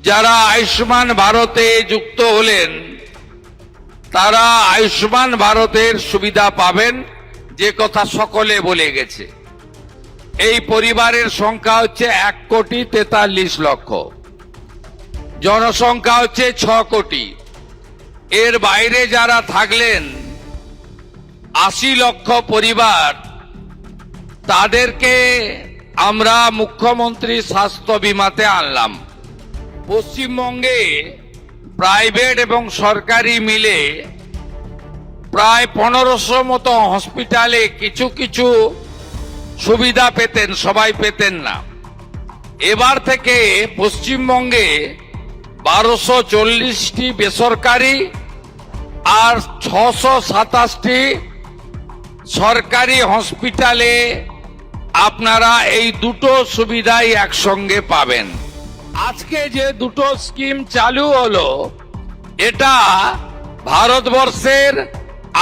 যারা আয়ুষ্মান ভারতে যুক্ত হলেন তারা আয়ুষ্মান ভারতের সুবিধা পাবেন, যে কথা সকলে বলে গেছে। এই পরিবারের সংখ্যা হচ্ছে 1,43,00,000, জনসংখ্যা হচ্ছে 6 কোটি। এর বাইরে যারা থাকলেন 80 লক্ষ পরিবার, তাদেরকে আমরা মুখ্যমন্ত্রী স্বাস্থ্য বিমাতে আনলাম। পশ্চিমবঙ্গে প্রাইভেট এবং সরকারি মিলে প্রায় 1500 মতো হসপিটালে কিছু কিছু সুবিধা পেতেন, সবাই পেতেন না। এবার থেকে পশ্চিমবঙ্গে 1240টি বেসরকারি আর 627টি সরকারি হসপিটালে আপনারা এই দুটো সুবিধাই একসঙ্গে পাবেন। আজকে যে দুটো স্কিম চালু হলো, এটা ভারতবর্ষের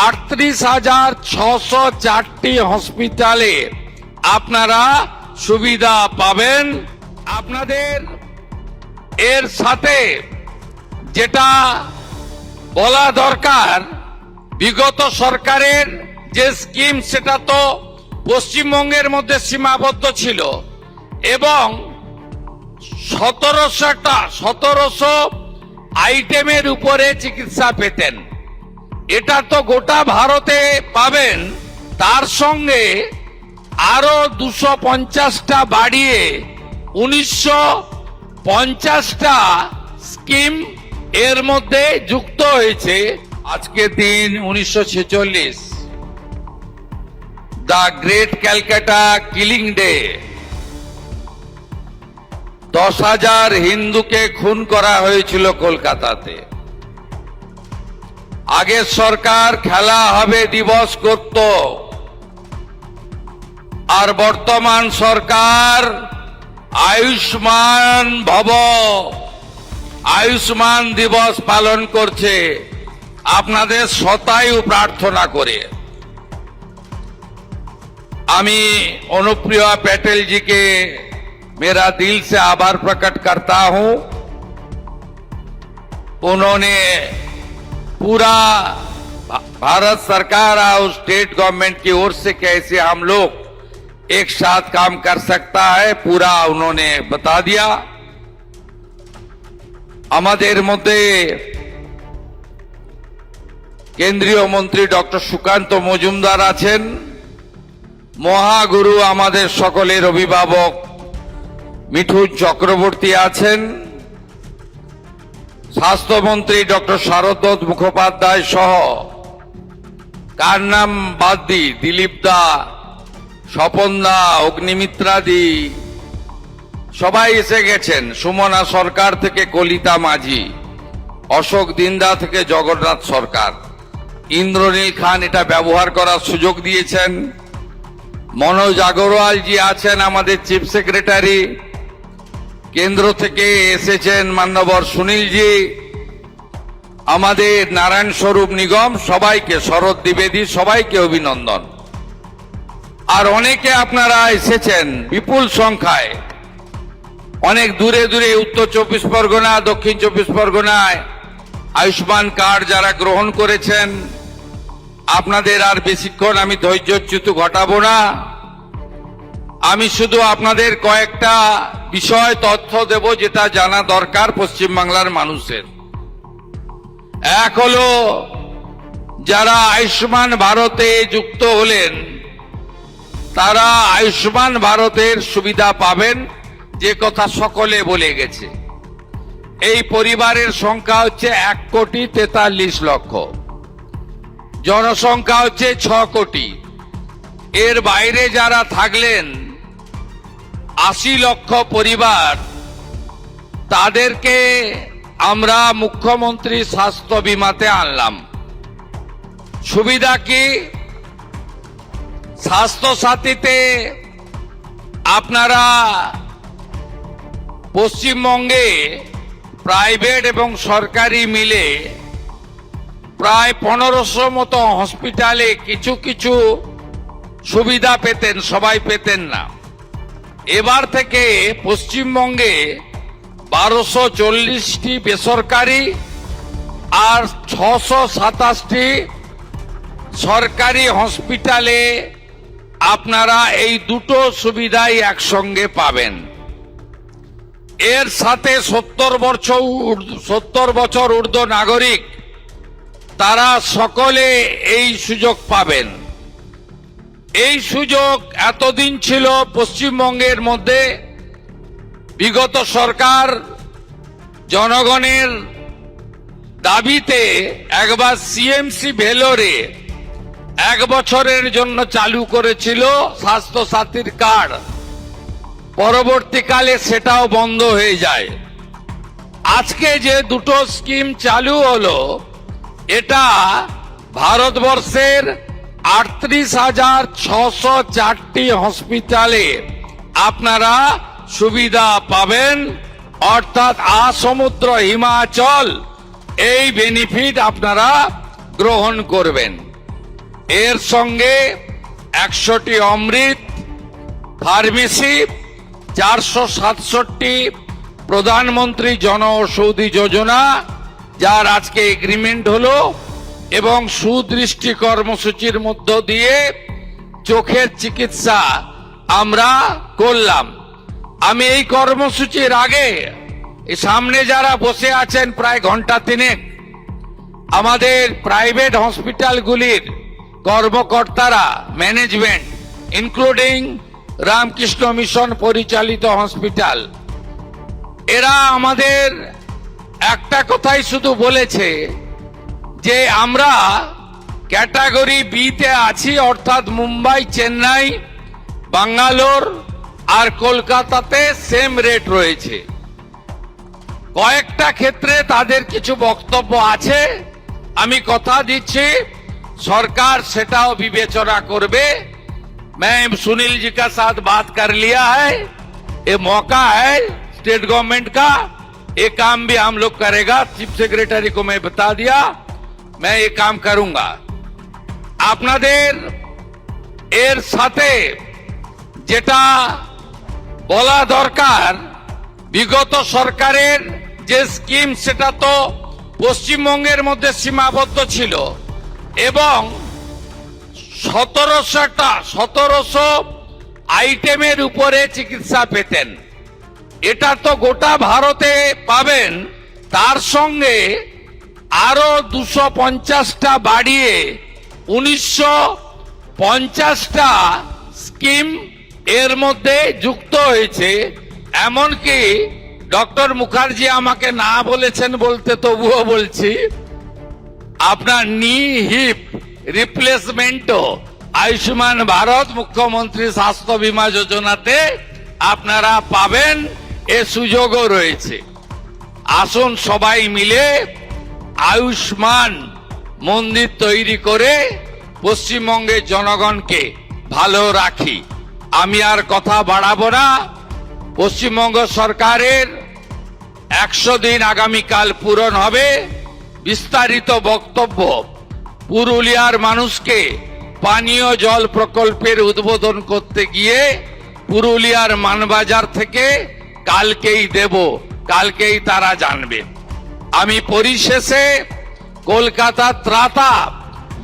38,604টি হসপিটালে আপনারা সুবিধা পাবেন। আপনাদের এর সাথে যেটা বলা দরকার, বিগত সরকারের যে স্কিম সেটা তো পশ্চিমবঙ্গের মধ্যে সীমাবদ্ধ ছিল এবং 1700 আইটেমের উপরে চিকিৎসা পেতেন। এটা তো গোটা ভারতে পাবেন, তার সঙ্গে আরো 250টা বাড়িয়ে 1950টা স্কিম এর মধ্যে যুক্ত হয়েছে। আজকে দিন 1946, the great Calcutta killing day. 10,000 হিন্দুকে খুন করা হয়েছিল কলকাতাতে। আগের সরকার খেলা হবে দিবস করত, আর বর্তমান সরকার আয়ুষ্মান ভব, আয়ুষ্মান দিবস পালন করছে আপনাদের শতায়ু প্রার্থনা করে। আমি অনুপ্रिया पटेल जी के मेरा दिल से आभार प्रकट करता हूं। उन्होंने पूरा भारत सरकार और स्टेट गवर्नमेंट की ओर से कैसे हम लोग एक साथ काम कर सकता है, पूरा उन्होंने बता दिया। আমাদের মধ্যে কেন্দ্রীয় মন্ত্রী ডক্টর সুকান্ত মজুমদার আছেন, মহাগুরু আমাদের সকলের অভিভাবক মিঠুন চক্রবর্তী আছেন, স্বাস্থ্যমন্ত্রী ডক্টর শারদ মুখোপাধ্যায় সহ কার নাম বাদ দি, দিলীপ দা, স্বপন দা, অগ্নিমিত্রাদি সবাই এসে গেছেন। সুমনা সরকার থেকে কলিতা মাঝি, অশোক দিন্দা থেকে জগন্নাথ সরকার, ইন্দ্রনীল খান এটা ব্যবহার করার সুযোগ দিয়েছেন। মনোজ আগরওয়াল জি আছেন আমাদের চিফ সেক্রেটারি, কেন্দ্র থেকে এসেছেন মান্যবর সুনীল জি, আমাদের নারায়ণ স্বরূপ নিগম, সবাইকে, শরৎ দ্বিবেদী, সবাইকে অভিনন্দন। আর অনেকে আপনারা এসেছেন বিপুল সংখ্যায়, অনেক দূরে দূরে, উত্তর 24 পরগনা, দক্ষিণ 24 পরগনায় আয়ুষ্মান কার্ড যারা গ্রহণ করেছেন, আপনাদের আর বেশিক্ষণ আমি ধৈর্যচ্যুত ঘটাবো না। আমি শুধু আপনাদের কয়েকটা বিষয় তথ্য দেব যেটা জানা দরকার পশ্চিমবাংলার মানুষের। এক হলো, যারা আয়ুষ্মান ভারতে যুক্ত হলেন তারা আয়ুষ্মান ভারতের সুবিধা পাবেন, যে কথা সকলে বলে গেছে। এই পরিবারের সংখ্যা হচ্ছে 1,43,00,000, জনসংখ্যা হচ্ছে 6 কোটি। এর বাইরে যারা থাকলেন 80 লক্ষ পরিবার, তাদেরকে আমরা মুখ্যমন্ত্রী স্বাস্থ্য বিমাতে আনলাম। সুবিধা কি? স্বাস্থ্য সাথীতে আপনারা পশ্চিমবঙ্গে প্রাইভেট এবং সরকারি মিলে প্রায় 1500 মতো হসপিটালে কিছু কিছু সুবিধা পেতেন, সবাই পেতেন না। এবার থেকে পশ্চিমবঙ্গে 1240টি বেসরকারি আর 627টি সরকারি হসপিটালে আপনারা এই দুটো সুবিধাই একসঙ্গে পাবেন। এর সাথে 70 বছর ঊর্ধ্ব নাগরিক তারা সকলে এই সুযোগ পাবেন। এই সুযোগ এতদিন ছিল পশ্চিমবঙ্গের মধ্যে। বিগত সরকার জনগণের দাবিতে একবার সিএমসি ভেলোরে 1 বছরের জন্য চালু করেছিল স্বাস্থ্য সাথীর কার্ড। পরবর্তীকালে সেটাও বন্ধ হয়ে যায়। আজকে যে দুটো স্কিম চালু হলো, এটা ভারতবর্ষের 38,604টি হসপিটালে আপনারা সুবিধা পাবেন, অর্থাৎ আসমুদ্র হিমাচল এই বেনিফিট আপনারা গ্রহণ করবেন। এর সঙ্গে 100টি অমৃত ফার্মেসি, 467টি প্রধানমন্ত্রী জন ঔষধি যোজনা যার আজকে এগ্রিমেন্ট হলো, এবং সুদৃষ্টি কর্মসূচির মধ্য দিয়ে চোখের চিকিৎসা আমরা করলাম। আমি এই কর্মসূচির আগে সামনে যারা বসে আছেন প্রায় ঘন্টা তিনেক আমাদের প্রাইভেট হসপিটালগুলির কর্মকর্তারা, ম্যানেজমেন্ট ইনক্লুডিং রামকৃষ্ণ মিশন পরিচালিত হসপিটাল, এরা আমাদের একটা কথাই শুধু বলেছে যে আমরা ক্যাটাগরি বিতে আছি, অর্থাৎ মুম্বাই, চেন্নাই, বাঙ্গালোর আর কলকাতাতে সেম রেট রয়েছে। কয়েকটা ক্ষেত্রে তাদের কিছু বক্তব্য আছে, আমি কথা দিচ্ছি सरकार सेटाओ विवेचना करबे। मैं सुनील जी का साथ बात कर लिया है, ये मौका है स्टेट गवर्नमेंट का, ये काम भी हम लोग करेगा। चीफ सेक्रेटरी को मैं बता दिया, मैं ये काम करूंगा। আপনাদের এর সাথে যেটা বলা দরকার, বিগত সরকারের যে স্কিম সেটা তো পশ্চিমবঙ্গের মধ্যে সীমাবদ্ধ ছিল এবং 1700 আইটেমের উপরে চিকিৎসা পেতেন। এটা তো গোটা ভারতে পাবেন, তার সঙ্গে আরো 250টা বাড়িয়ে 1950টা স্কিম এর মধ্যে যুক্ত হয়েছে। এমনকি ডক্টর মুখার্জি আমাকে না বলেছেন বলতে তবুও বলছি, আপনার নি হিপ রিপ্লেসমেন্টও আয়ুষ্মান ভারত মুখ্যমন্ত্রী স্বাস্থ্য বীমা যোজনাতে আপনারা পাবেন, এ সুযোগও রয়েছে। আসুন সবাই মিলে আয়ুষ্মান মন্দির তৈরি করে পশ্চিমবঙ্গের জনগণকে ভালো রাখি। আমি আর কথা বাড়াবো না। পশ্চিমবঙ্গ সরকারের 100 দিন আগামীকাল পূরণ হবে। বিস্তারিত বক্তব্য পুরুলিয়ার মানুষকে পানীয় জল প্রকল্পের উদ্বোধন করতে গিয়ে পুরুলিয়ার মানবাজার থেকে কালকেই দেব, কালকেই তারা জানবে। আমি পরিশেষে কলকাতা ত্রাতা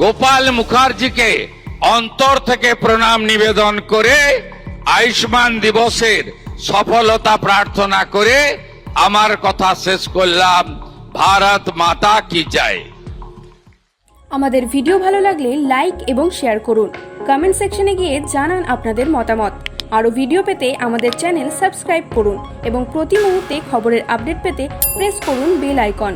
গোপাল মুখার্জিকে অন্তর থেকে প্রণাম নিবেদন করে আয়ুষ্মান দিবসের সফলতা প্রার্থনা করে আমার কথা শেষ করলাম। ভারত মাতা কি জয়। আমাদের ভিডিও ভালো লাগলে লাইক এবং শেয়ার করুন। কমেন্ট সেকশনে গিয়ে জানান আপনাদের মতামত। আরও ভিডিও পেতে আমাদের চ্যানেল সাবস্ক্রাইব করুন এবং প্রতি মুহূর্তে খবরের আপডেট পেতে প্রেস করুন বেল আইকন।